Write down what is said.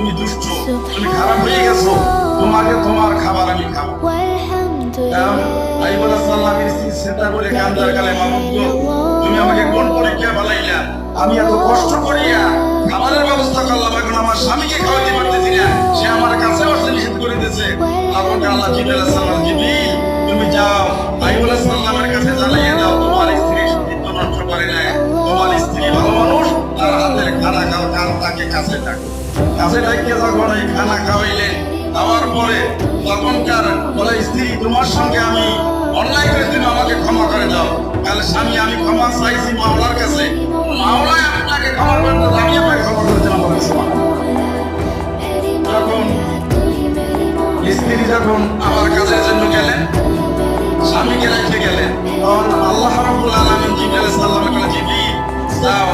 তুমি দুষ্ট, তুমি খারাপ হয়ে গেছো, তোমাকে তোমার খাবার আমি খাবো। আইয়ুব আলাইহিস সালামের স্ত্রী চিন্তা করে কান্দার কালে, মামুদ গো, তুমি আমাকে কোন পরীক্ষা ফেলাইলা? আমি এত কষ্ট করিয়া খাবারের ব্যবস্থা করলাম, এখন আমার স্বামীকে খাওয়াতে পারতেছি না, সে আমার কাছে আসতে নিষেধ করে দিয়েছে। তখন আল্লাহ জিবরাইল আলাইহিস সালাম, জিবরিল তুমি যাও আইয়ুব আলাইহিস সালামের কাছে জানাইয়া দাও তোমার স্ত্রী সতীত্ব নষ্ট করে না, তোমার স্ত্রী ভালো মানুষ, তার হাতের খানা খাও, কার তাকে কাছে ডাকো। কাছে ডাকিয়ে যখন এই খানা খাওয়াইলেন, খাওয়ার পরে তখনকার বলে, স্ত্রী তোমার সঙ্গে আমি অন্যায় করে, তুমি আমাকে ক্ষমা করে দাও। তাহলে স্বামী, আমি ক্ষমা চাইছি মাওলার কাছে, মাওলায় আপনাকে ক্ষমা করে দাও, আমি আপনাকে ক্ষমা করে দিলাম। যখন স্ত্রী যখন আমার কাজের জন্য গেলেন, স্বামীকে রেখে গেলেন, তখন আল্লাহ রাব্বুল আলামিন জিবরাইল আলাইহিস সালামকে বললেন, জিবরিল যাও